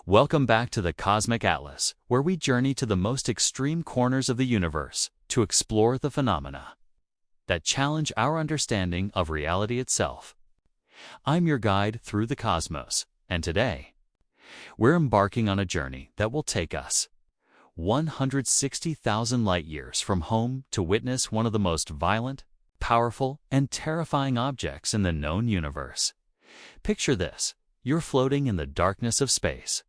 Welcome back to the Cosmic Atlas, where we journey to the most extreme corners of the universe to explore the phenomena that challenge our understanding of reality itself. I'm your guide through the cosmos, and today, we're embarking on a journey that will take us 160,000 light-years from home to witness one of the most violent, powerful, and terrifying objects in the known universe. Picture this. You're floating in the darkness of space,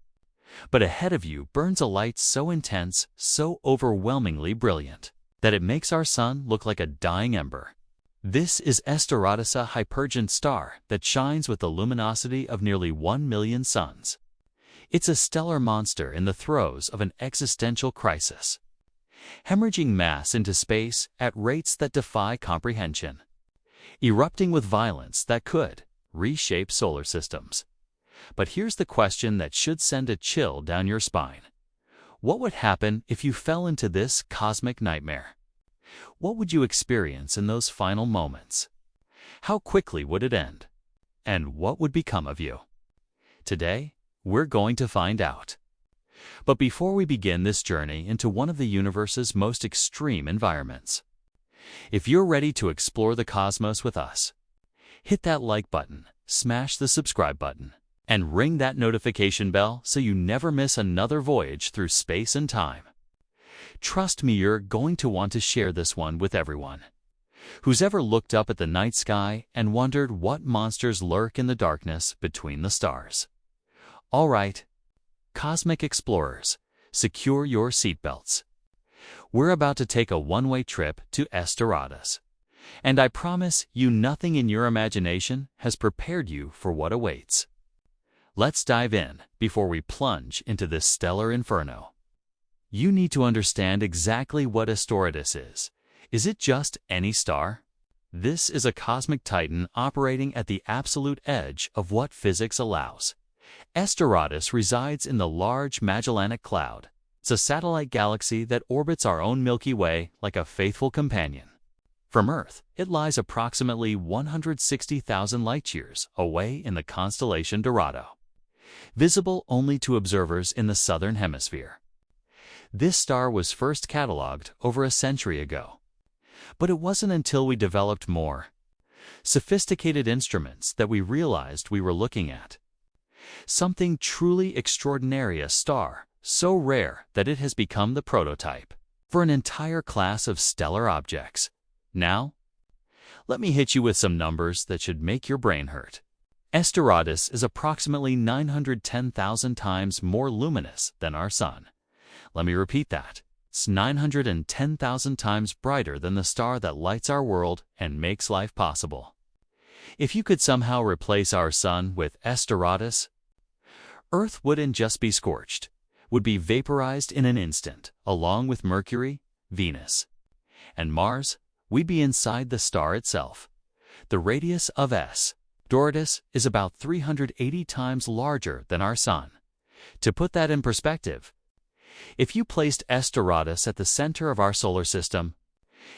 but ahead of you burns a light so intense, so overwhelmingly brilliant, that it makes our sun look like a dying ember. This is S Doradus, a Hypergiant star that shines with the luminosity of nearly 1 million suns. It's a stellar monster in the throes of an existential crisis, hemorrhaging mass into space at rates that defy comprehension, erupting with violence that could reshape solar systems. But here's the question that should send a chill down your spine. What would happen if you fell into this cosmic nightmare? What would you experience in those final moments? How quickly would it end? And what would become of you? Today, we're going to find out. But before we begin this journey into one of the universe's most extreme environments, if you're ready to explore the cosmos with us, hit that like button, smash the subscribe button, and ring that notification bell so you never miss another voyage through space and time. Trust me, you're going to want to share this one with everyone who's ever looked up at the night sky and wondered what monsters lurk in the darkness between the stars. All right, cosmic explorers, secure your seatbelts. We're about to take a one-way trip to S Doradus, and I promise you nothing in your imagination has prepared you for what awaits. Let's dive in before we plunge into this stellar inferno. You need to understand exactly what S Doradus is. Is it just any star? This is a cosmic titan operating at the absolute edge of what physics allows. S Doradus resides in the Large Magellanic Cloud. It's a satellite galaxy that orbits our own Milky Way like a faithful companion. From Earth, it lies approximately 160,000 light-years away in the constellation Dorado, visible only to observers in the southern hemisphere. This star was first catalogued over a century ago, but it wasn't until we developed more sophisticated instruments that we realized we were looking at something truly extraordinary, a star so rare that it has become the prototype for an entire class of stellar objects. Now, let me hit you with some numbers that should make your brain hurt. S Doradus is approximately 910,000 times more luminous than our Sun. Let me repeat that. It's 910,000 times brighter than the star that lights our world and makes life possible. If you could somehow replace our Sun with S Doradus, Earth wouldn't just be scorched, would be vaporized in an instant, along with Mercury, Venus, and Mars. We'd be inside the star itself. The radius of S Doradus is about 380 times larger than our Sun. To put that in perspective, if you placed S Doradus at the center of our solar system,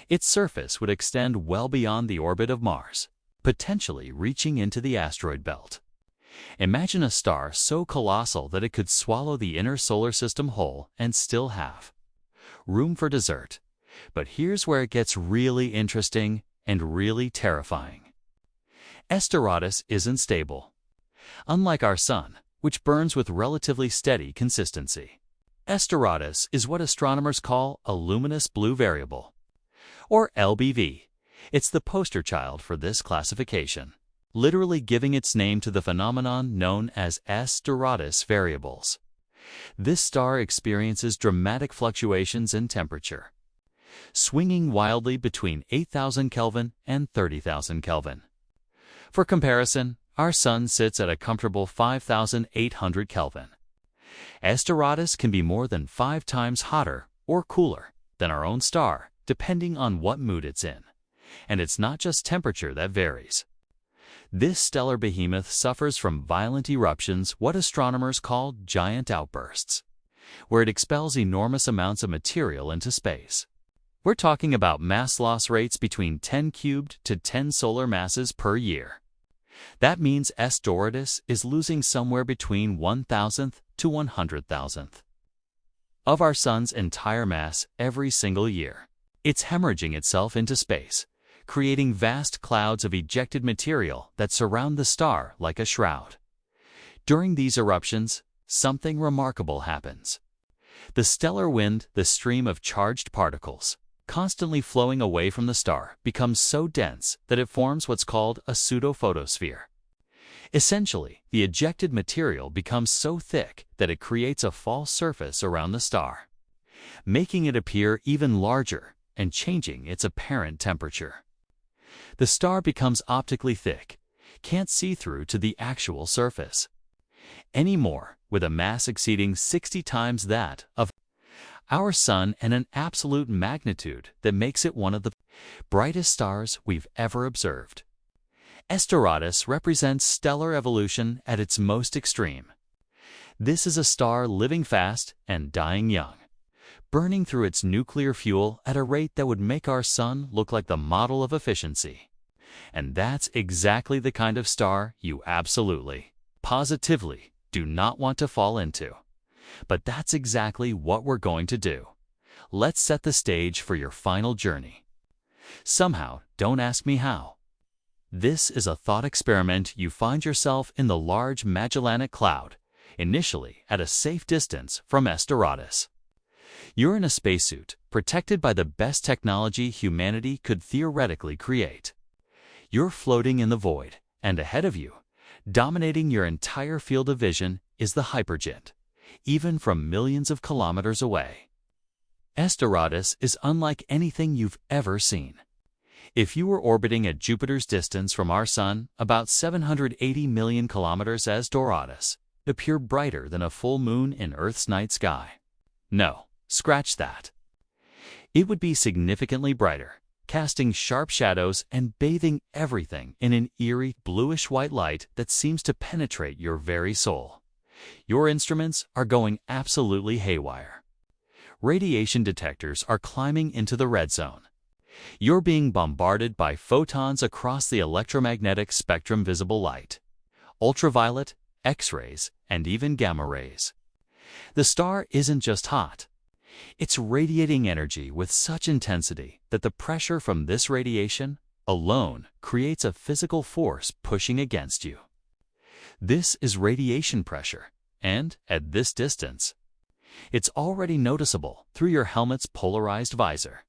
its surface would extend well beyond the orbit of Mars, potentially reaching into the asteroid belt. Imagine a star so colossal that it could swallow the inner solar system whole and still have room for dessert. But here's where it gets really interesting and really terrifying. S Doradus isn't stable. Unlike our Sun, which burns with relatively steady consistency, S Doradus is what astronomers call a luminous blue variable, or LBV. It's the poster child for this classification, literally giving its name to the phenomenon known as S Doradus variables. This star experiences dramatic fluctuations in temperature, swinging wildly between 8,000 Kelvin and 30,000 Kelvin. For comparison, our Sun sits at a comfortable 5,800 Kelvin. S Doradus can be more than 5 times hotter or cooler than our own star, depending on what mood it's in. And it's not just temperature that varies. This stellar behemoth suffers from violent eruptions, what astronomers call giant outbursts, where it expels enormous amounts of material into space. We're talking about mass loss rates between 10 cubed to 10 solar masses per year. That means S Doradus is losing somewhere between 1,000th to 100,000th of our sun's entire mass every single year. It's hemorrhaging itself into space, creating vast clouds of ejected material that surround the star like a shroud. During these eruptions, something remarkable happens. The stellar wind, the stream of charged particles, constantly flowing away from the star, becomes so dense that it forms what's called a pseudo-photosphere. Essentially, the ejected material becomes so thick that it creates a false surface around the star, making it appear even larger and changing its apparent temperature. The star becomes optically thick, can't see through to the actual surface anymore, with a mass exceeding 60 times that of our sun and an absolute magnitude that makes it one of the brightest stars we've ever observed. S Doradus represents stellar evolution at its most extreme. This is a star living fast and dying young, burning through its nuclear fuel at a rate that would make our sun look like the model of efficiency. And that's exactly the kind of star you absolutely, positively do not want to fall into. But that's exactly what we're going to do. Let's set the stage for your final journey. Somehow, don't ask me how. This is a thought experiment. You find yourself in the Large Magellanic Cloud, initially at a safe distance from S Doradus. You're in a spacesuit, protected by the best technology humanity could theoretically create. You're floating in the void, and ahead of you, dominating your entire field of vision, is the Hypergiant, even from millions of kilometers away. S Doradus is unlike anything you've ever seen. If you were orbiting at Jupiter's distance from our Sun, about 780 million kilometers, S Doradus would appear brighter than a full moon in Earth's night sky. No, scratch that. It would be significantly brighter, casting sharp shadows and bathing everything in an eerie bluish-white light that seems to penetrate your very soul. Your instruments are going absolutely haywire. Radiation detectors are climbing into the red zone. You're being bombarded by photons across the electromagnetic spectrum: visible light, ultraviolet, X-rays, and even gamma rays. The star isn't just hot. It's radiating energy with such intensity that the pressure from this radiation alone creates a physical force pushing against you. This is radiation pressure, and at this distance, it's already noticeable through your helmet's polarized visor.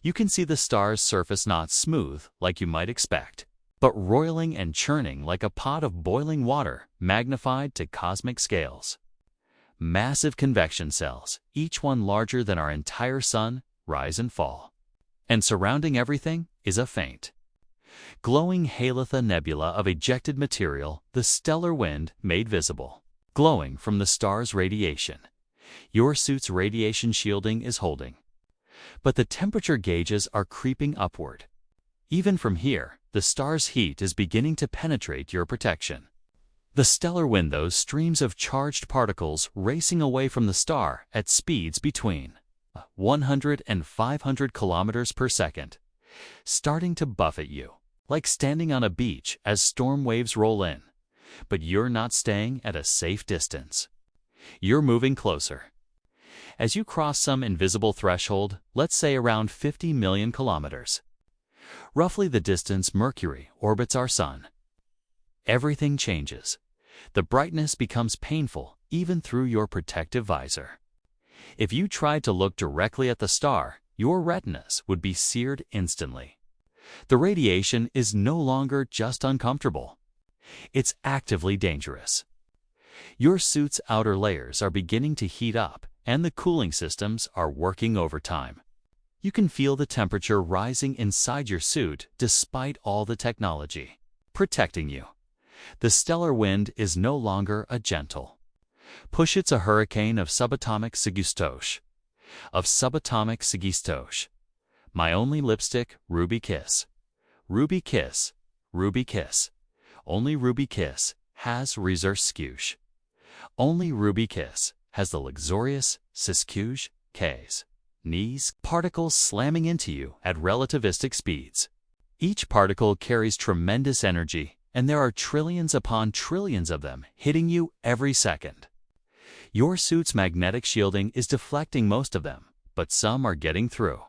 You can see the star's surface not smooth like you might expect, but roiling and churning like a pot of boiling water magnified to cosmic scales. Massive convection cells, each one larger than our entire sun, rise and fall. And surrounding everything is a faint, glowing halitha nebula of ejected material, the stellar wind made visible, glowing from the star's radiation. Your suit's radiation shielding is holding, but the temperature gauges are creeping upward. Even from here, the star's heat is beginning to penetrate your protection. The stellar wind, those streams of charged particles racing away from the star at speeds between 100 and 500 kilometers per second, starting to buffet you, like standing on a beach as storm waves roll in. But you're not staying at a safe distance. You're moving closer. As you cross some invisible threshold, let's say around 50 million kilometers, roughly the distance Mercury orbits our sun, everything changes. The brightness becomes painful even through your protective visor. If you tried to look directly at the star, your retinas would be seared instantly. The radiation is no longer just uncomfortable. It's actively dangerous. Your suit's outer layers are beginning to heat up, and the cooling systems are working overtime. You can feel the temperature rising inside your suit despite all the technology protecting you. The stellar wind is no longer a gentle push, it's a hurricane of subatomic sigistouche. My only lipstick, Ruby Kiss. Ruby Kiss, Ruby Kiss. Only Ruby Kiss has reserve skouche. Only Ruby Kiss has the luxurious siscouche K's. Knees, particles slamming into you at relativistic speeds. Each particle carries tremendous energy, and there are trillions upon trillions of them hitting you every second. Your suit's magnetic shielding is deflecting most of them, but some are getting through.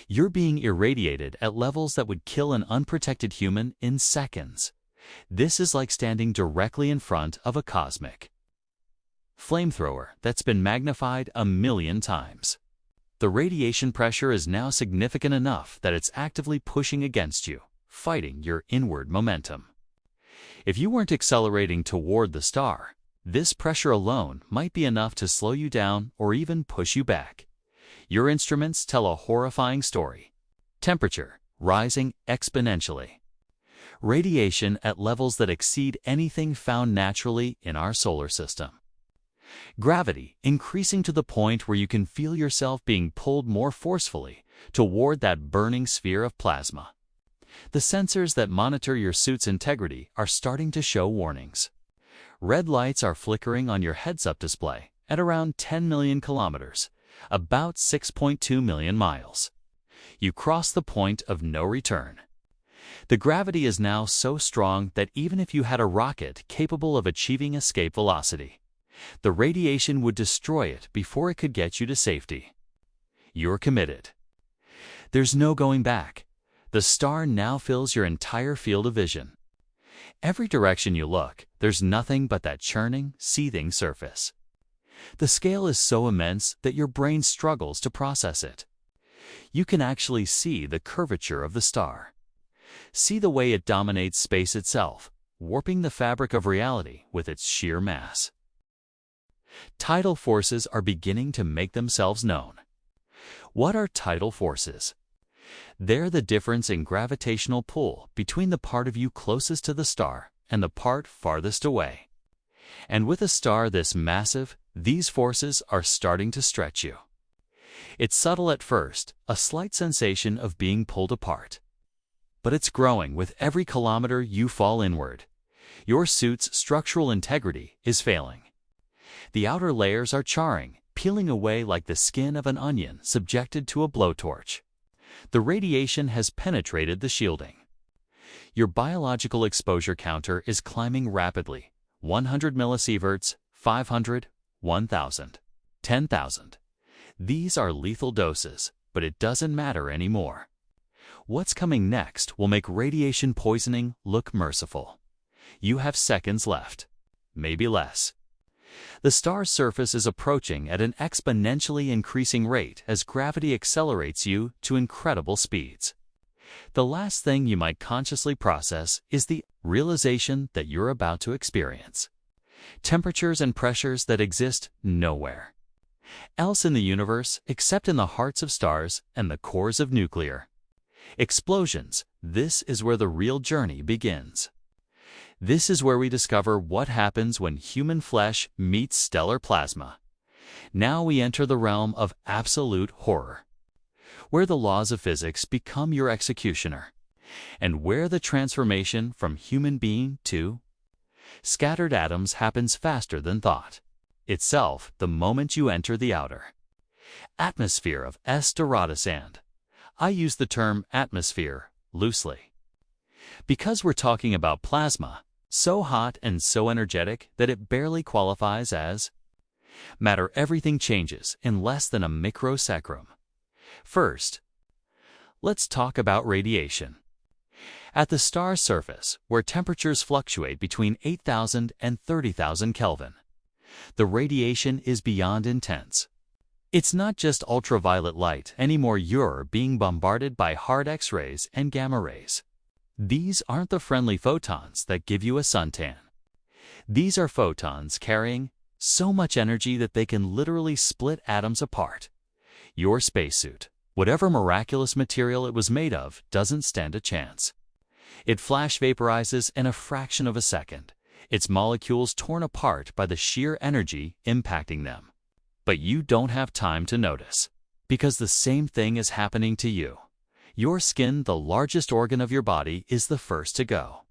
You're being irradiated at levels that would kill an unprotected human in seconds. This is like standing directly in front of a cosmic flamethrower that's been magnified 1,000,000 times. The radiation pressure is now significant enough that it's actively pushing against you, fighting your inward momentum. If you weren't accelerating toward the star, this pressure alone might be enough to slow you down or even push you back. Your instruments tell a horrifying story. Temperature rising exponentially. Radiation at levels that exceed anything found naturally in our solar system. Gravity increasing to the point where you can feel yourself being pulled more forcefully toward that burning sphere of plasma. The sensors that monitor your suit's integrity are starting to show warnings. Red lights are flickering on your heads-up display at around 10 million kilometers, about 6.2 million miles. You cross the point of no return. The gravity is now so strong that even if you had a rocket capable of achieving escape velocity, the radiation would destroy it before it could get you to safety. You're committed. There's no going back. The star now fills your entire field of vision. Every direction you look, there's nothing but that churning, seething surface. The scale is so immense that your brain struggles to process it. You can actually see the curvature of the star. See the way it dominates space itself, warping the fabric of reality with its sheer mass. Tidal forces are beginning to make themselves known. What are tidal forces? They're the difference in gravitational pull between the part of you closest to the star and the part farthest away. And with a star this massive, these forces are starting to stretch you. It's subtle at first, a slight sensation of being pulled apart. But it's growing with every kilometer you fall inward. Your suit's structural integrity is failing. The outer layers are charring, peeling away like the skin of an onion subjected to a blowtorch. The radiation has penetrated the shielding. Your biological exposure counter is climbing rapidly. 100 millisieverts, 500, 1,000, 10,000. These are lethal doses, but it doesn't matter anymore. What's coming next will make radiation poisoning look merciful. You have seconds left, maybe less. The star's surface is approaching at an exponentially increasing rate as gravity accelerates you to incredible speeds. The last thing you might consciously process is the realization that you're about to experience. Temperatures and pressures that exist nowhere else in the universe except in the hearts of stars and the cores of nuclear. Explosions, this is where the real journey begins. This is where we discover what happens when human flesh meets stellar plasma. Now we enter the realm of absolute horror, where the laws of physics become your executioner, and where the transformation from human being to scattered atoms happens faster than thought itself the moment you enter the outer atmosphere of S Doradus, and I use the term atmosphere loosely, because we're talking about plasma, so hot and so energetic that it barely qualifies as matter. Everything changes in less than a microsecond. First, let's talk about radiation. At the star's surface, where temperatures fluctuate between 8,000 and 30,000 Kelvin, the radiation is beyond intense. It's not just ultraviolet light anymore. You're being bombarded by hard X-rays and gamma rays. These aren't the friendly photons that give you a suntan. These are photons carrying so much energy that they can literally split atoms apart. Your spacesuit, whatever miraculous material it was made of, doesn't stand a chance. It flash vaporizes in a fraction of a second, its molecules torn apart by the sheer energy impacting them. But you don't have time to notice, because the same thing is happening to you. Your skin, the largest organ of your body, is the first to go.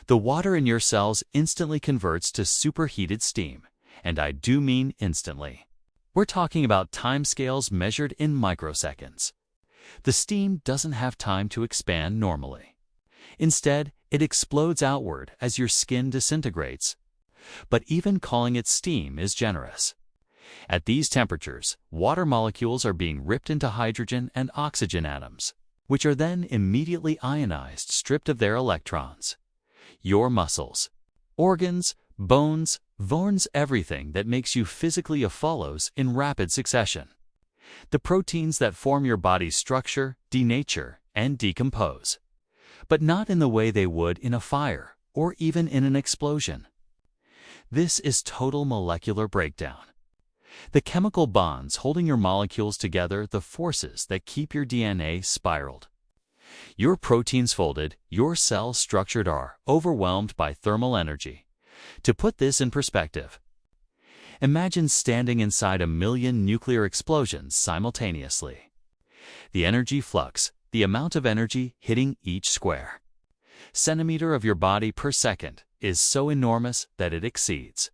The water in your cells instantly converts to superheated steam, and I do mean instantly. We're talking about timescales measured in microseconds. The steam doesn't have time to expand normally. Instead, it explodes outward as your skin disintegrates. But even calling it steam is generous. At these temperatures, water molecules are being ripped into hydrogen and oxygen atoms, which are then immediately ionized, stripped of their electrons. Your muscles, organs, bones, everything that makes you physically follows in rapid succession. The proteins that form your body's structure denature and decompose, but not in the way they would in a fire or even in an explosion. This is total molecular breakdown. The chemical bonds holding your molecules together, the forces that keep your DNA spiraled. Your proteins folded, your cells structured are overwhelmed by thermal energy. To put this in perspective, imagine standing inside 1,000,000 nuclear explosions simultaneously. The energy flux, the amount of energy hitting each square centimeter of your body per second, is so enormous that it exceeds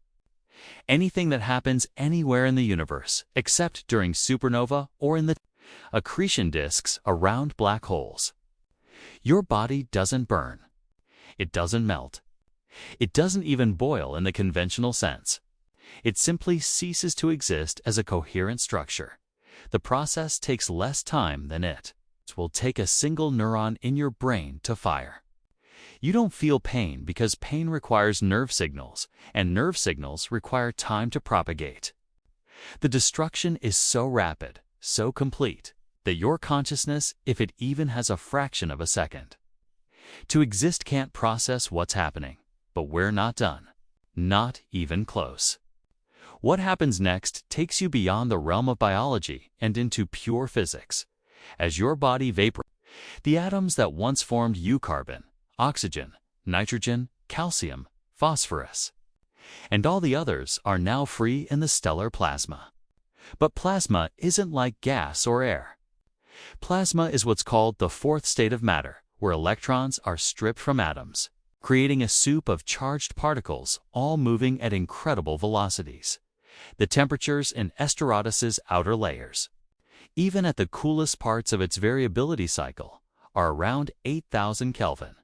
anything that happens anywhere in the universe, except during supernova or in the accretion disks around black holes. Your body doesn't burn. It doesn't melt. It doesn't even boil in the conventional sense. It simply ceases to exist as a coherent structure. The process takes less time than it will take a single neuron in your brain to fire. You don't feel pain because pain requires nerve signals, and nerve signals require time to propagate. The destruction is so rapid, so complete, that your consciousness, if it even has a fraction of a second to exist, can't process what's happening. But we're not done. Not even close. What happens next takes you beyond the realm of biology and into pure physics. As your body vaporizes, the atoms that once formed carbon, oxygen, nitrogen, calcium, phosphorus, and all the others are now free in the stellar plasma. But plasma isn't like gas or air. Plasma is what's called the fourth state of matter, where electrons are stripped from atoms, creating a soup of charged particles, all moving at incredible velocities. The temperatures in S Doradus's outer layers, even at the coolest parts of its variability cycle, are around 8,000 Kelvin.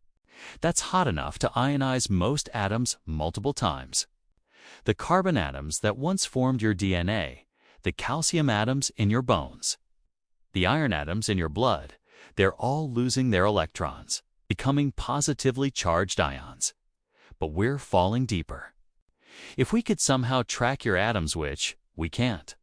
That's hot enough to ionize most atoms multiple times. The carbon atoms that once formed your DNA, the calcium atoms in your bones, the iron atoms in your blood, they're all losing their electrons, becoming positively charged ions. But we're falling deeper. If we could somehow track your atoms, which we can't,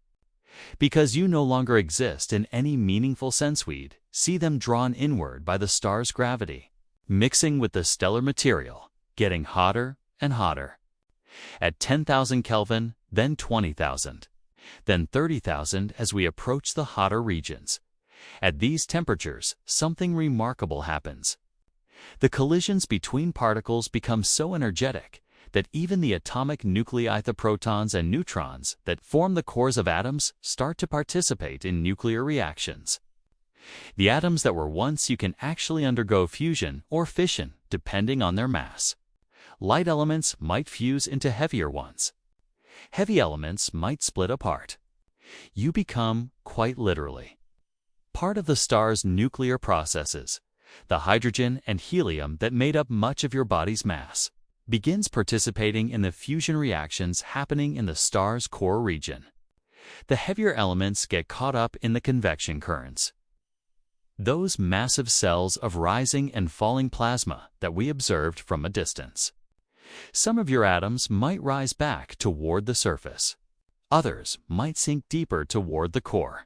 because you no longer exist in any meaningful sense, we'd see them drawn inward by the star's gravity, mixing with the stellar material, getting hotter and hotter. At 10,000 Kelvin, then 20,000, then 30,000 as we approach the hotter regions. At these temperatures, something remarkable happens. The collisions between particles become so energetic that even the atomic nuclei, the protons and neutrons that form the cores of atoms, start to participate in nuclear reactions. The atoms that were once you can actually undergo fusion or fission depending on their mass. Light elements might fuse into heavier ones. Heavy elements might split apart. You become, quite literally, part of the star's nuclear processes. The hydrogen and helium that made up much of your body's mass begins participating in the fusion reactions happening in the star's core region. The heavier elements get caught up in the convection currents, those massive cells of rising and falling plasma that we observed from a distance. Some of your atoms might rise back toward the surface. Others might sink deeper toward the core.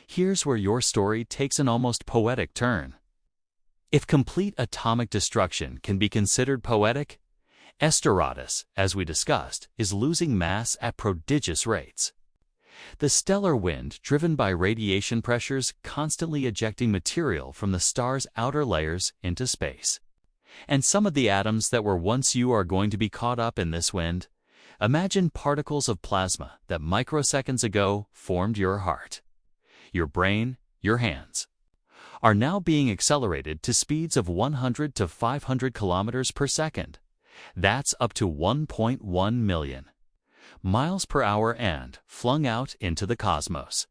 Here's where your story takes an almost poetic turn. If complete atomic destruction can be considered poetic, S Doradus, as we discussed, is losing mass at prodigious rates. The stellar wind, driven by radiation pressures, constantly ejecting material from the star's outer layers into space. And some of the atoms that were once you are going to be caught up in this wind. Imagine particles of plasma that microseconds ago formed your heart, your brain, your hands, are now being accelerated to speeds of 100 to 500 kilometers per second. That's up to 1.1 million miles per hour and flung out into the cosmos.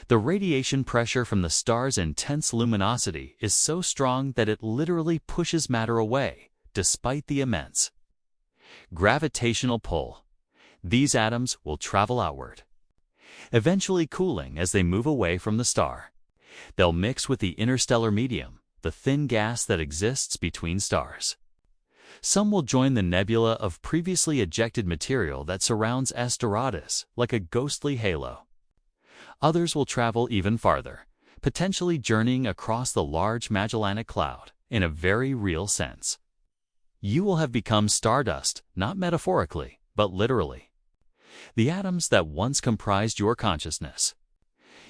The radiation pressure from the star's intense luminosity is so strong that it literally pushes matter away, despite the immense Gravitational pull. These atoms will travel outward, eventually cooling as they move away from the star. They'll mix with the interstellar medium, the thin gas that exists between stars. Some will join the nebula of previously ejected material that surrounds S Doradus like a ghostly halo. Others will travel even farther, potentially journeying across the Large Magellanic Cloud in a very real sense. You will have become stardust, not metaphorically, but literally. The atoms that once comprised your consciousness,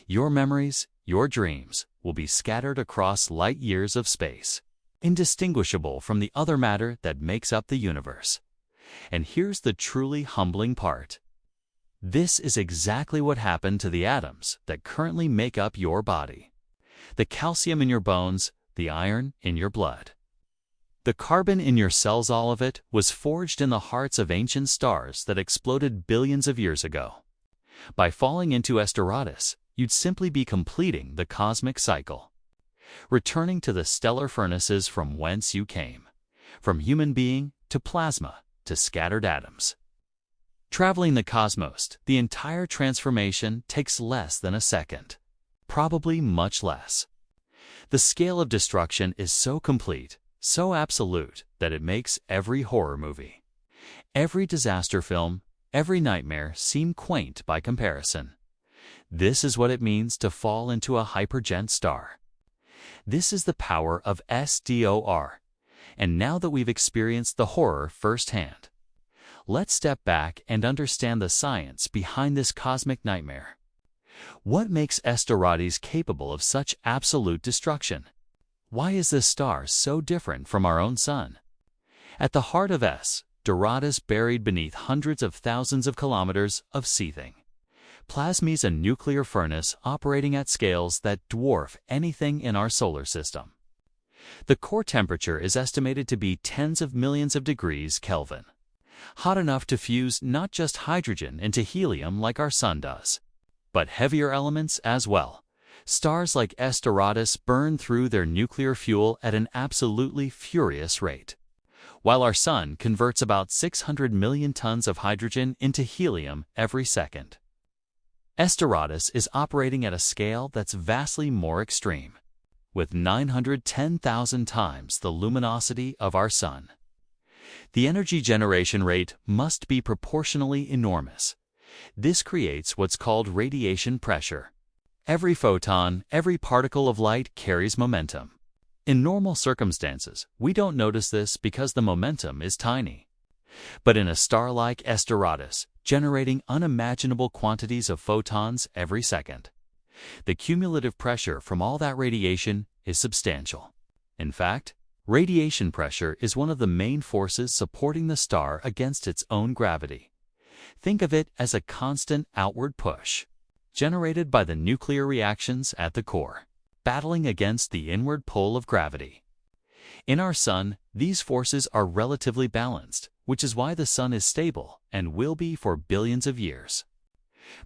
your memories, your dreams, will be scattered across light years of space, indistinguishable from the other matter that makes up the universe. And here's the truly humbling part. This is exactly what happened to the atoms that currently make up your body. The calcium in your bones, the iron in your blood. The carbon in your cells, all of it, was forged in the hearts of ancient stars that exploded billions of years ago. By falling into S Doradus, you'd simply be completing the cosmic cycle, returning to the stellar furnaces from whence you came, from human being to plasma to scattered atoms. Traveling the cosmos, the entire transformation takes less than a second, probably much less. The scale of destruction is so complete, so absolute, that it makes every horror movie, every disaster film, every nightmare seem quaint by comparison. This is what it means to fall into a hypergiant star. This is the power of SDOR. And now that we've experienced the horror firsthand, let's step back and understand the science behind this cosmic nightmare. What makes S Doradus capable of such absolute destruction? Why is this star so different from our own sun? At the heart of S Doradus, buried beneath hundreds of thousands of kilometers of seething, plasma's a nuclear furnace operating at scales that dwarf anything in our solar system. The core temperature is estimated to be tens of millions of degrees Kelvin, hot enough to fuse not just hydrogen into helium like our sun does, but heavier elements as well. Stars like S Doradus burn through their nuclear fuel at an absolutely furious rate, while our sun converts about 600 million tons of hydrogen into helium every second. S Doradus is operating at a scale that's vastly more extreme, with 910,000 times the luminosity of our sun. The energy generation rate must be proportionally enormous. This creates what's called radiation pressure. Every photon, every particle of light carries momentum. In normal circumstances, we don't notice this because the momentum is tiny. But in a star like S Doradus, generating unimaginable quantities of photons every second, the cumulative pressure from all that radiation is substantial. In fact, radiation pressure is one of the main forces supporting the star against its own gravity. Think of it as a constant outward push, generated by the nuclear reactions at the core, battling against the inward pull of gravity. In our sun, these forces are relatively balanced, which is why the sun is stable and will be for billions of years.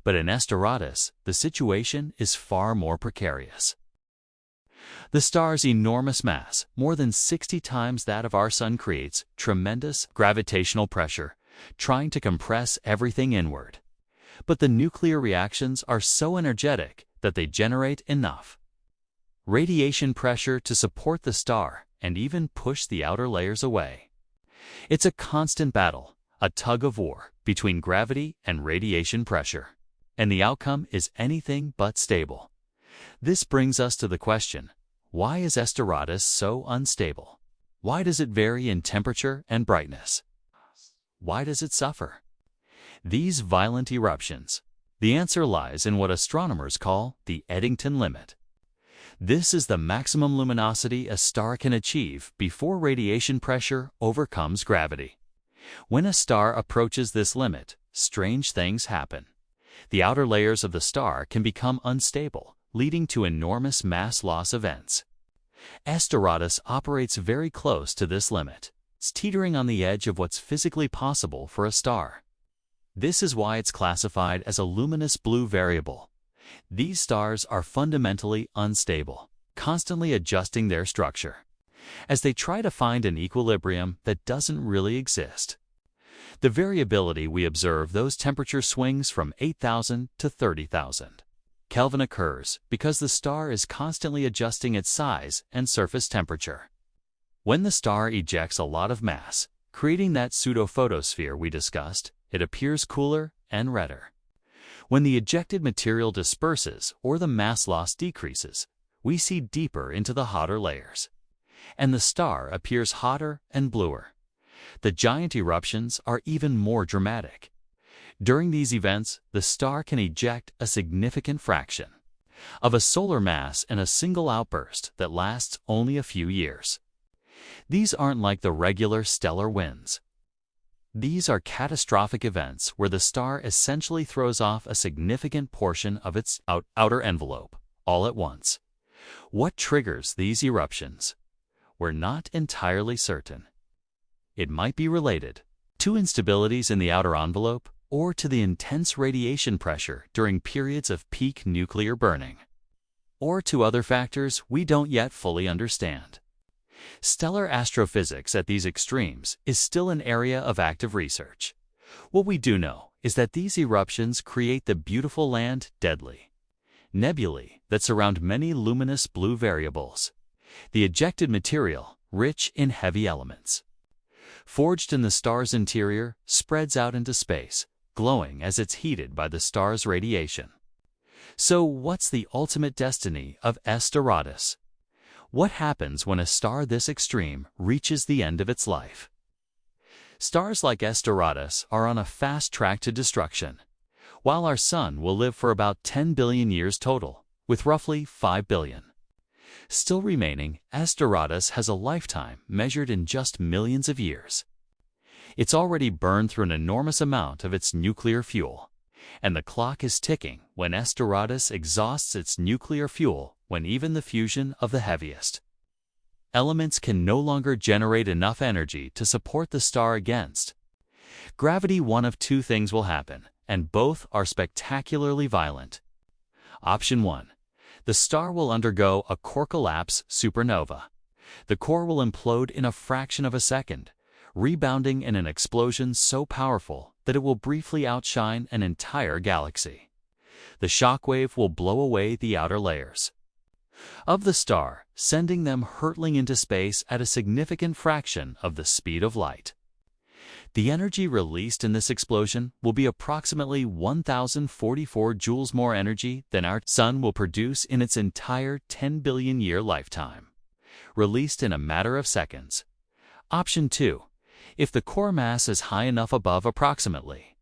But in S Doradus, the situation is far more precarious. The star's enormous mass, more than 60 times that of our sun, creates tremendous gravitational pressure, trying to compress everything inward. But the nuclear reactions are so energetic that they generate enough radiation pressure to support the star and even push the outer layers away. It's a constant battle, a tug of war between gravity and radiation pressure, and the outcome is anything but stable. This brings us to the question, why is S Doradus so unstable? Why does it vary in temperature and brightness? Why does it suffer these violent eruptions? The answer lies in what astronomers call the Eddington limit. This is the maximum luminosity a star can achieve before radiation pressure overcomes gravity. When a star approaches this limit, strange things happen. The outer layers of the star can become unstable, leading to enormous mass loss events. S Doradus operates very close to this limit. It's teetering on the edge of what's physically possible for a star. This is why it's classified as a luminous blue variable. These stars are fundamentally unstable, constantly adjusting their structure, as they try to find an equilibrium that doesn't really exist. The variability we observe, those temperature swings from 8,000 to 30,000 Kelvin occurs because the star is constantly adjusting its size and surface temperature. When the star ejects a lot of mass, creating that pseudo-photosphere we discussed, it appears cooler and redder. When the ejected material disperses or the mass loss decreases, we see deeper into the hotter layers, and the star appears hotter and bluer. The giant eruptions are even more dramatic. During these events, the star can eject a significant fraction of a solar mass in a single outburst that lasts only a few years. These aren't like the regular stellar winds. These are catastrophic events where the star essentially throws off a significant portion of its outer envelope all at once. What triggers these eruptions? We're not entirely certain. It might be related to instabilities in the outer envelope or to the intense radiation pressure during periods of peak nuclear burning, or to other factors we don't yet fully understand. Stellar astrophysics at these extremes is still an area of active research. What we do know is that these eruptions create the beautiful land deadly nebulae that surround many luminous blue variables, the ejected material rich in heavy elements. Forged in the star's interior, spreads out into space, glowing as it's heated by the star's radiation. So what's the ultimate destiny of S Doradus? What happens when a star this extreme reaches the end of its life? Stars like S Doradus are on a fast track to destruction, while our Sun will live for about 10 billion years total, with roughly 5 billion. Still remaining, S Doradus has a lifetime measured in just millions of years. It's already burned through an enormous amount of its nuclear fuel, and the clock is ticking when S Doradus exhausts its nuclear fuel when even the fusion of the heaviest elements can no longer generate enough energy to support the star against gravity. One of two things will happen, and both are spectacularly violent. Option 1. The star will undergo a core collapse supernova. The core will implode in a fraction of a second, rebounding in an explosion so powerful that it will briefly outshine an entire galaxy. The shockwave will blow away the outer layers of the star, sending them hurtling into space at a significant fraction of the speed of light. The energy released in this explosion will be approximately 1,044 joules more energy than our Sun will produce in its entire 10 billion year lifetime, released in a matter of seconds. Option 2. If the core mass is high enough above approximately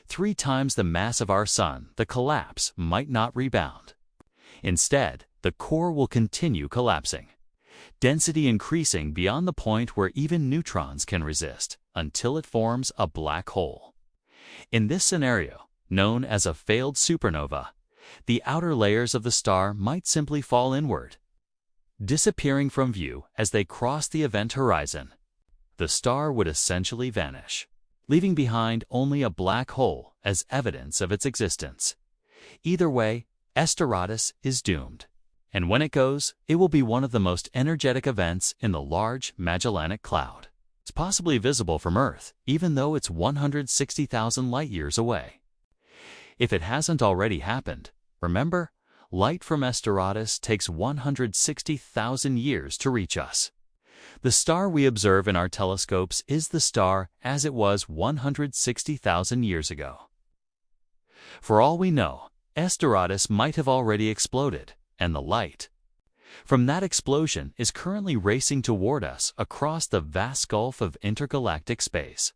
3 times the mass of our Sun, the collapse might not rebound. Instead, the core will continue collapsing, density increasing beyond the point where even neutrons can resist, until it forms a black hole. In this scenario, known as a failed supernova, the outer layers of the star might simply fall inward, disappearing from view as they cross the event horizon. The star would essentially vanish, leaving behind only a black hole as evidence of its existence. Either way, S Doradus is doomed. And when it goes, it will be one of the most energetic events in the Large Magellanic Cloud. It's possibly visible from Earth, even though it's 160,000 light-years away. If it hasn't already happened, remember, light from S Doradus takes 160,000 years to reach us. The star we observe in our telescopes is the star as it was 160,000 years ago. For all we know, S Doradus might have already exploded, and the light from that explosion is currently racing toward us across the vast gulf of intergalactic space.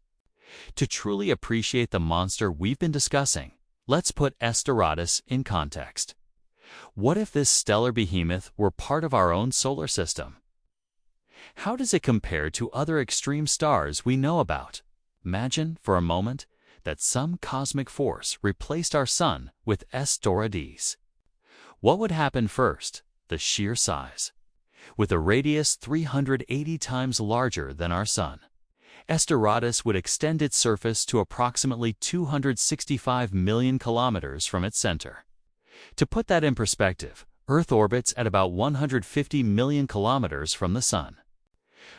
To truly appreciate the monster we've been discussing, let's put S Doradus in context. What if this stellar behemoth were part of our own solar system? How does it compare to other extreme stars we know about? Imagine, for a moment, that some cosmic force replaced our Sun with S Doradus. What would happen first? The sheer size. With a radius 380 times larger than our Sun, S Doradus would extend its surface to approximately 265 million kilometers from its center. To put that in perspective, Earth orbits at about 150 million kilometers from the Sun.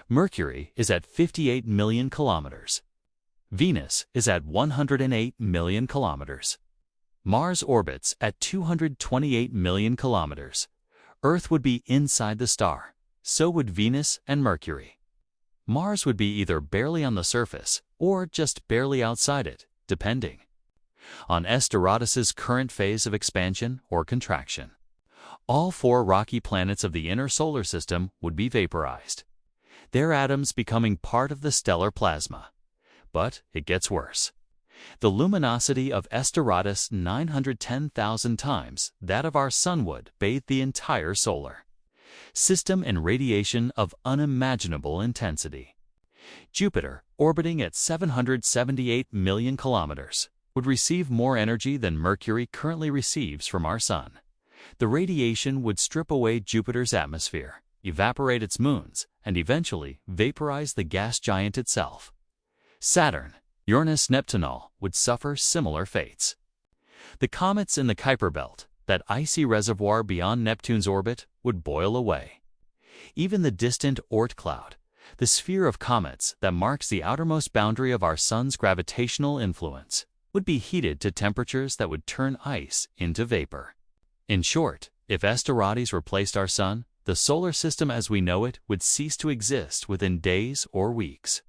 Mercury is at 58 million kilometers. Venus is at 108 million kilometers. Mars orbits at 228 million kilometers. Earth would be inside the star. So would Venus and Mercury. Mars would be either barely on the surface or just barely outside it, depending on S Doradus's current phase of expansion or contraction. All 4 rocky planets of the inner solar system would be vaporized, their atoms becoming part of the stellar plasma. But it gets worse. The luminosity of S Doradus 910,000 times that of our Sun would bathe the entire solar system in radiation of unimaginable intensity. Jupiter, orbiting at 778 million kilometers, would receive more energy than Mercury currently receives from our Sun. The radiation would strip away Jupiter's atmosphere, evaporate its moons, and eventually vaporize the gas giant itself. Saturn, Uranus, Neptune would suffer similar fates. The comets in the Kuiper Belt, that icy reservoir beyond Neptune's orbit, would boil away. Even the distant Oort cloud, the sphere of comets that marks the outermost boundary of our Sun's gravitational influence, would be heated to temperatures that would turn ice into vapor. In short, if S Doradus replaced our Sun, the solar system as we know it would cease to exist within days or weeks.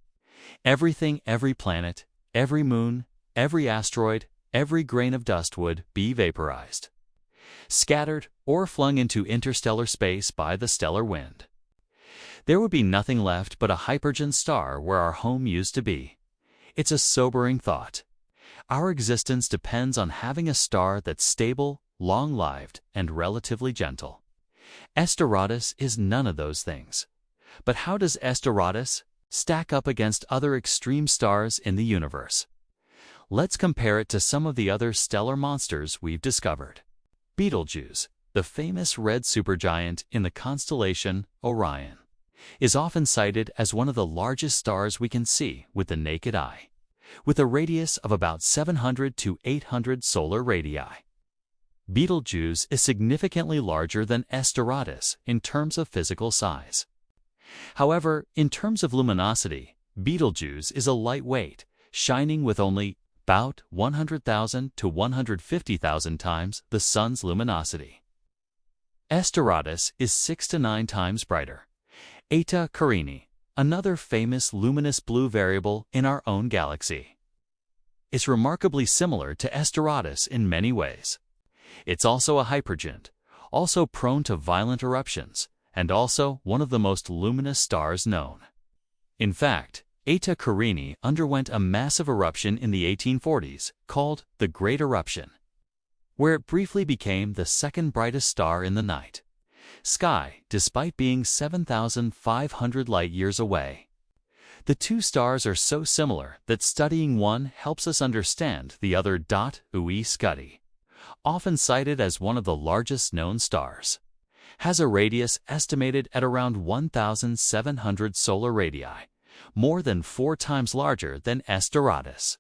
Everything, every planet, every moon, every asteroid, every grain of dust would be vaporized, scattered or flung into interstellar space by the stellar wind. There would be nothing left but a Hypergiant star where our home used to be. It's a sobering thought. Our existence depends on having a star that's stable, long-lived, and relatively gentle. S Doradus is none of those things. But how does S Doradus stack up against other extreme stars in the universe? Let's compare it to some of the other stellar monsters we've discovered. Betelgeuse, the famous red supergiant in the constellation Orion, is often cited as one of the largest stars we can see with the naked eye, with a radius of about 700 to 800 solar radii. Betelgeuse is significantly larger than S Doradus in terms of physical size. However, in terms of luminosity, Betelgeuse is a lightweight, shining with only about 100,000 to 150,000 times the Sun's luminosity. S Doradus is 6 to 9 times brighter. Eta Carini, another famous luminous blue variable in our own galaxy, is remarkably similar to S Doradus in many ways. It's also a hypergiant, also prone to violent eruptions, and also one of the most luminous stars known. In fact, Eta Carini underwent a massive eruption in the 1840s called the Great Eruption, where it briefly became the second brightest star in the night sky, despite being 7,500 light-years away. The two stars are so similar that studying one helps us understand the other. Ui Scuti, often cited as one of the largest known stars, has a radius estimated at around 1,700 solar radii, more than 4 times larger than S Doradus.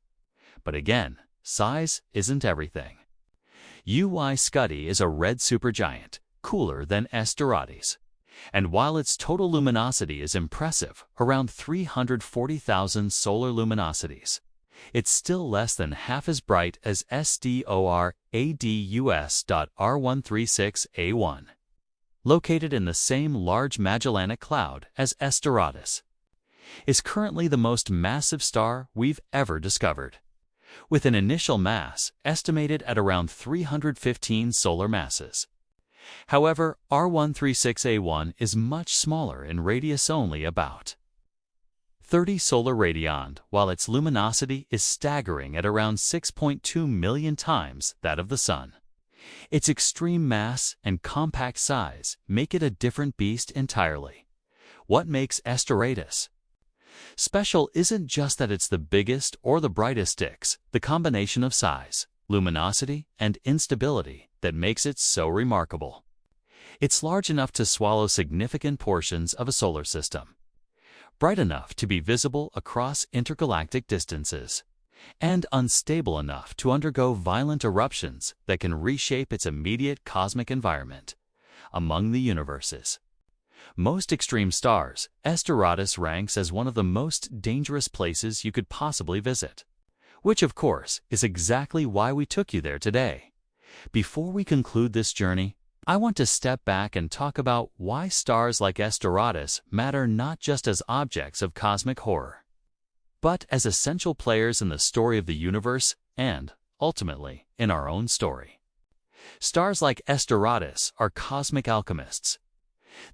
But again, size isn't everything. Ui Scuti is a red supergiant, cooler than S Doradus, and while its total luminosity is impressive, around 340,000 solar luminosities, it's still less than half as bright as SDORADUS.R136A1, located in the same Large Magellanic Cloud as S Doradus, is currently the most massive star we've ever discovered, with an initial mass estimated at around 315 solar masses. However, R136A1 is much smaller in radius, only about 30 solar radii, while its luminosity is staggering at around 6.2 million times that of the Sun. Its extreme mass and compact size make it a different beast entirely. What makes S Doradus special isn't just that it's the biggest or the brightest. It's the combination of size, luminosity, and instability that makes it so remarkable. It's large enough to swallow significant portions of a solar system, bright enough to be visible across intergalactic distances, and unstable enough to undergo violent eruptions that can reshape its immediate cosmic environment among the universes. Most extreme stars, S Doradus ranks as one of the most dangerous places you could possibly visit. Which, of course, is exactly why we took you there today. Before we conclude this journey, I want to step back and talk about why stars like S Doradus matter not just as objects of cosmic horror, but as essential players in the story of the universe and, ultimately, in our own story. Stars like S Doradus are cosmic alchemists.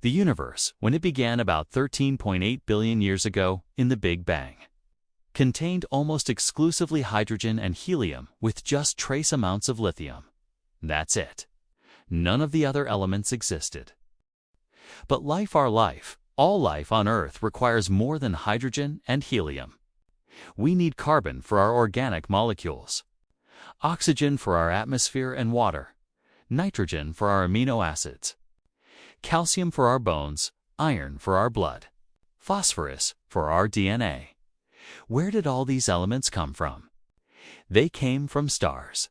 The universe, when it began about 13.8 billion years ago in the Big Bang, contained almost exclusively hydrogen and helium with just trace amounts of lithium. That's it. None of the other elements existed. But all life on Earth requires more than hydrogen and helium. We need carbon for our organic molecules, oxygen for our atmosphere and water, nitrogen for our amino acids, calcium for our bones, iron for our blood, phosphorus for our DNA. Where did all these elements come from? They came from stars.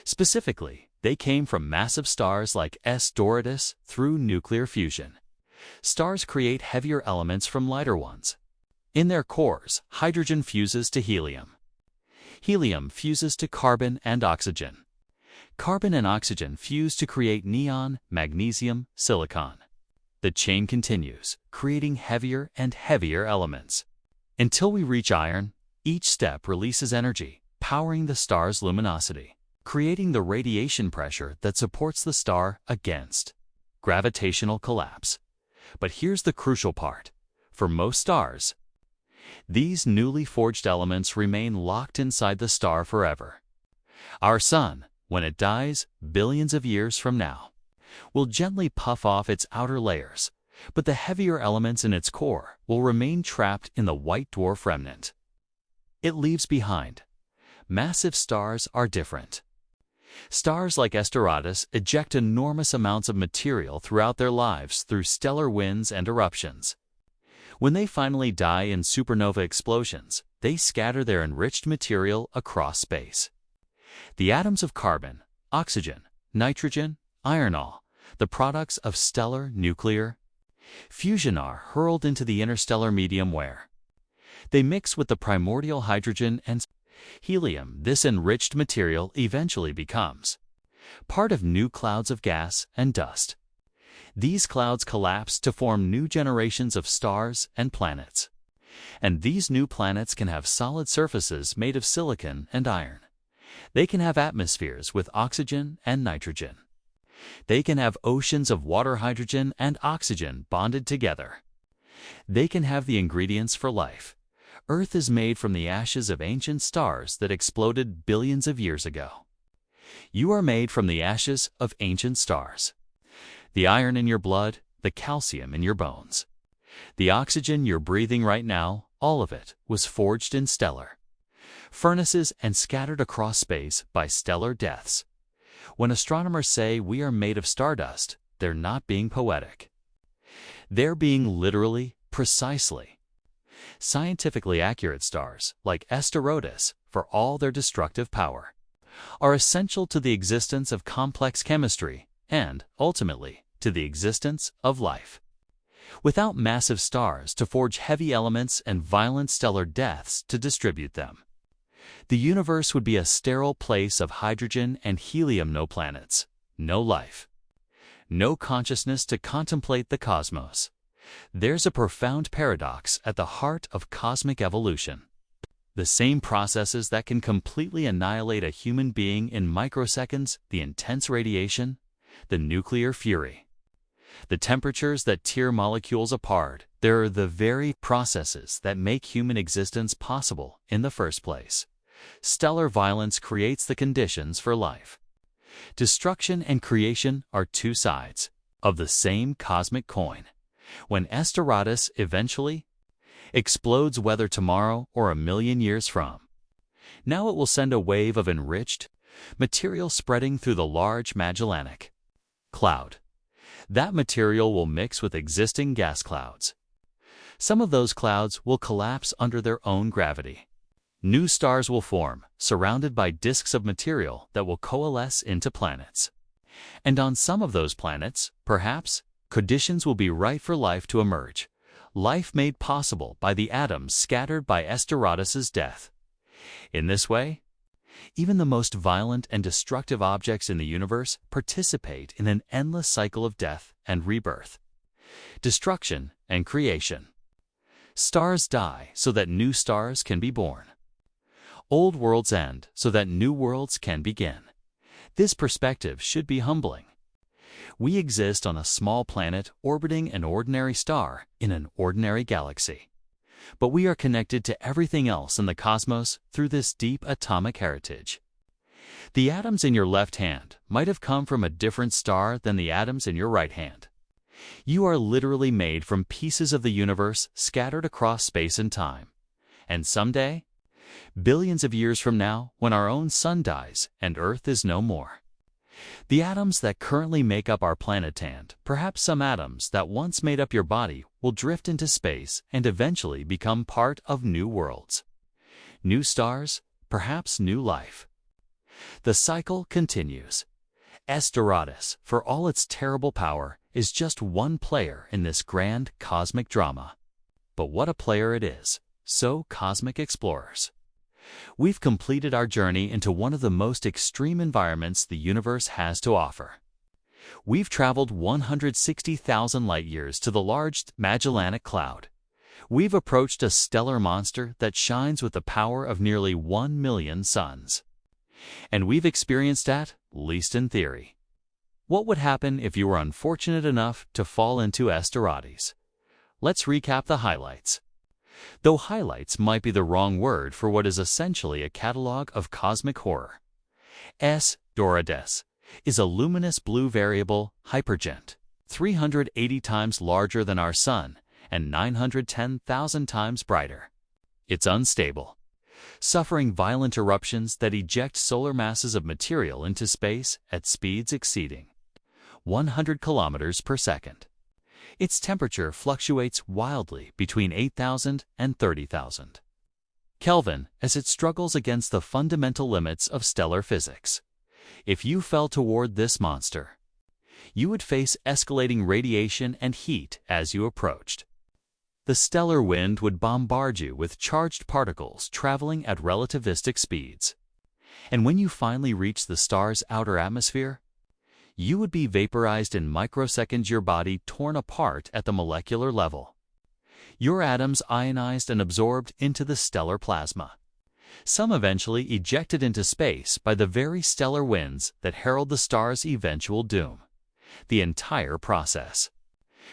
Specifically, they came from massive stars like S Doradus through nuclear fusion. Stars create heavier elements from lighter ones. In their cores, hydrogen fuses to helium. Helium fuses to carbon and oxygen. Carbon and oxygen fuse to create neon, magnesium, silicon. The chain continues, creating heavier and heavier elements. Until we reach iron, each step releases energy, powering the star's luminosity, creating the radiation pressure that supports the star against gravitational collapse. But here's the crucial part. For most stars, these newly forged elements remain locked inside the star forever. Our Sun, when it dies billions of years from now, will gently puff off its outer layers, but the heavier elements in its core will remain trapped in the white dwarf remnant it leaves behind. Massive stars are different. Stars like S Doradus eject enormous amounts of material throughout their lives through stellar winds and eruptions. When they finally die in supernova explosions, they scatter their enriched material across space. The atoms of carbon, oxygen, nitrogen, iron, all the products of stellar nuclear fusion, are hurled into the interstellar medium where they mix with the primordial hydrogen and helium. This enriched material eventually becomes part of new clouds of gas and dust. These clouds collapse to form new generations of stars and planets. And these new planets can have solid surfaces made of silicon and iron. They can have atmospheres with oxygen and nitrogen. They can have oceans of water, hydrogen, and oxygen bonded together. They can have the ingredients for life. Earth is made from the ashes of ancient stars that exploded billions of years ago. You are made from the ashes of ancient stars. The iron in your blood, the calcium in your bones, the oxygen you're breathing right now, all of it was forged in stellar furnaces and scattered across space by stellar deaths. When astronomers say we are made of stardust, they're not being poetic. They're being literally, precisely, scientifically accurate. Stars, like S Doradus, for all their destructive power, are essential to the existence of complex chemistry and, ultimately, to the existence of life. Without massive stars to forge heavy elements and violent stellar deaths to distribute them, the universe would be a sterile place of hydrogen and helium. No planets, no life, no consciousness to contemplate the cosmos. There's a profound paradox at the heart of cosmic evolution. The same processes that can completely annihilate a human being in microseconds, the intense radiation, the nuclear fury, the temperatures that tear molecules apart, they're the very processes that make human existence possible in the first place. Stellar violence creates the conditions for life. Destruction and creation are two sides of the same cosmic coin. When S Doradus eventually explodes, whether tomorrow or a million years from now, it will send a wave of enriched material spreading through the Large Magellanic Cloud. That material will mix with existing gas clouds. Some of those clouds will collapse under their own gravity. New stars will form, surrounded by disks of material that will coalesce into planets. And on some of those planets, perhaps, Conditions will be right for life to emerge. Life made possible by the atoms scattered by S Doradus's death. In this way, even the most violent and destructive objects in the universe participate in an endless cycle of death and rebirth, destruction and creation. Stars die so that new stars can be born. Old worlds end so that new worlds can begin. This perspective should be humbling. We exist on a small planet orbiting an ordinary star in an ordinary galaxy. But we are connected to everything else in the cosmos through this deep atomic heritage. The atoms in your left hand might have come from a different star than the atoms in your right hand. You are literally made from pieces of the universe scattered across space and time. And someday, billions of years from now, when our own sun dies and Earth is no more, the atoms that currently make up our planet and perhaps some atoms that once made up your body will drift into space and eventually become part of new worlds. New stars, perhaps new life. The cycle continues. S Doradus, for all its terrible power, is just one player in this grand cosmic drama. But what a player it is, so cosmic explorers. We've completed our journey into one of the most extreme environments the universe has to offer. We've traveled 160,000 light-years to the Large Magellanic Cloud. We've approached a stellar monster that shines with the power of nearly 1 million suns. And we've experienced, at least in theory, what would happen if you were unfortunate enough to fall into S Doradus. Let's recap the highlights. Though highlights might be the wrong word for what is essentially a catalog of cosmic horror. S Doradus is a luminous blue variable Hypergiant, 380 times larger than our Sun and 910,000 times brighter. It's unstable, suffering violent eruptions that eject solar masses of material into space at speeds exceeding 100 kilometers per second. Its temperature fluctuates wildly between 8,000 and 30,000 Kelvin as it struggles against the fundamental limits of stellar physics. If you fell toward this monster, you would face escalating radiation and heat as you approached. The stellar wind would bombard you with charged particles traveling at relativistic speeds. And when you finally reach the star's outer atmosphere, you would be vaporized in microseconds, your body torn apart at the molecular level. Your atoms ionized and absorbed into the stellar plasma. Some eventually ejected into space by the very stellar winds that herald the star's eventual doom. The entire process,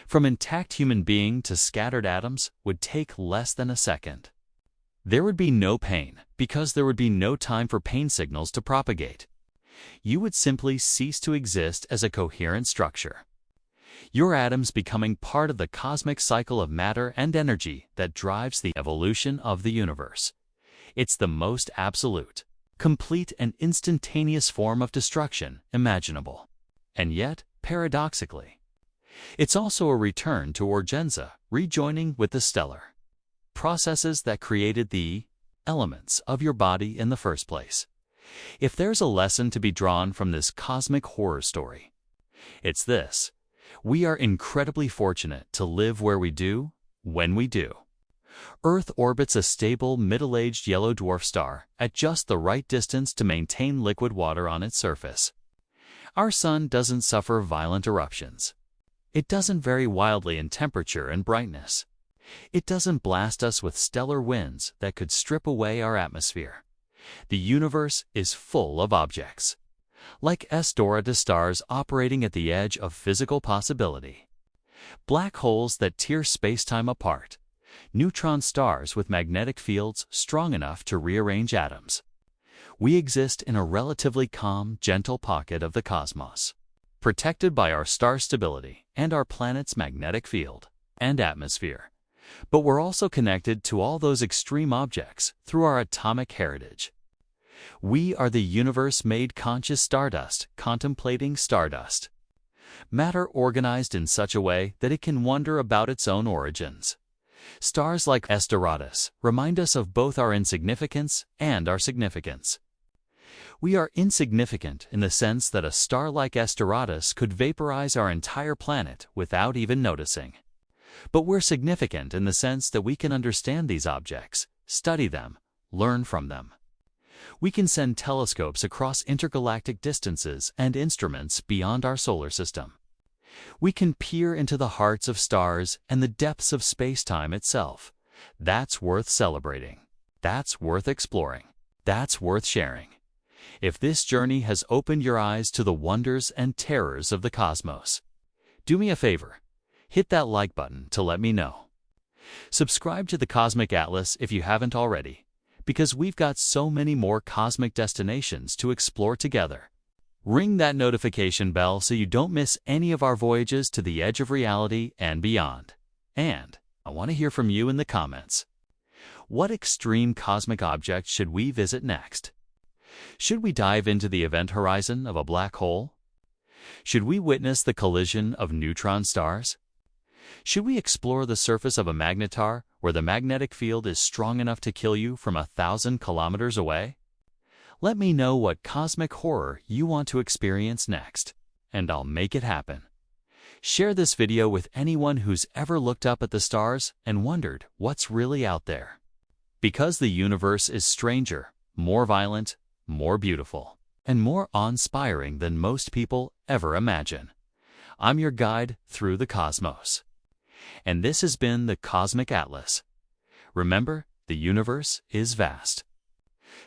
from intact human being to scattered atoms, would take less than a second. There would be no pain, because there would be no time for pain signals to propagate. You would simply cease to exist as a coherent structure. Your atoms becoming part of the cosmic cycle of matter and energy that drives the evolution of the universe. It's the most absolute, complete, and instantaneous form of destruction imaginable. And yet, paradoxically, it's also a return to Orgenza, rejoining with the stellar processes that created the elements of your body in the first place. If there's a lesson to be drawn from this cosmic horror story, it's this: we are incredibly fortunate to live where we do, when we do. Earth orbits a stable, middle-aged yellow dwarf star at just the right distance to maintain liquid water on its surface. Our Sun doesn't suffer violent eruptions. It doesn't vary wildly in temperature and brightness. It doesn't blast us with stellar winds that could strip away our atmosphere. The universe is full of objects, like S Doradus stars operating at the edge of physical possibility. Black holes that tear space-time apart. Neutron stars with magnetic fields strong enough to rearrange atoms. We exist in a relatively calm, gentle pocket of the cosmos, protected by our star stability and our planet's magnetic field and atmosphere. But we're also connected to all those extreme objects through our atomic heritage. We are the universe-made conscious stardust contemplating stardust. Matter organized in such a way that it can wonder about its own origins. Stars like S Doradus remind us of both our insignificance and our significance. We are insignificant in the sense that a star like S Doradus could vaporize our entire planet without even noticing. But we're significant in the sense that we can understand these objects, study them, learn from them. We can send telescopes across intergalactic distances and instruments beyond our solar system. We can peer into the hearts of stars and the depths of space-time itself. That's worth celebrating. That's worth exploring. That's worth sharing. If this journey has opened your eyes to the wonders and terrors of the cosmos, do me a favor. Hit that like button to let me know. Subscribe to the Cosmic Atlas if you haven't already, because we've got so many more cosmic destinations to explore together. Ring that notification bell so you don't miss any of our voyages to the edge of reality and beyond. And I want to hear from you in the comments. What extreme cosmic object should we visit next? Should we dive into the event horizon of a black hole? Should we witness the collision of neutron stars? Should we explore the surface of a magnetar where the magnetic field is strong enough to kill you from 1,000 kilometers away? Let me know what cosmic horror you want to experience next, and I'll make it happen. Share this video with anyone who's ever looked up at the stars and wondered what's really out there. Because the universe is stranger, more violent, more beautiful, and more awe-inspiring than most people ever imagine. I'm your guide through the cosmos. And this has been the Cosmic Atlas. Remember, the universe is vast,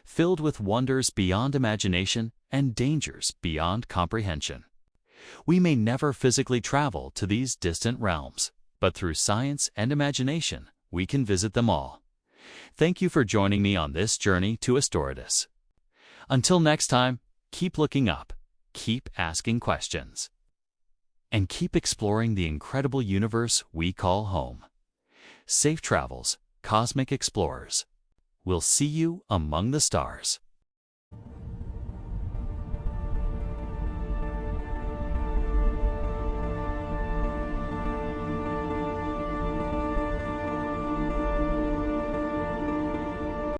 filled with wonders beyond imagination and dangers beyond comprehension. We may never physically travel to these distant realms, but through science and imagination, we can visit them all. Thank you for joining me on this journey to S Doradus. Until next time, keep looking up, keep asking questions, and keep exploring the incredible universe we call home. Safe travels, cosmic explorers. We'll see you among the stars.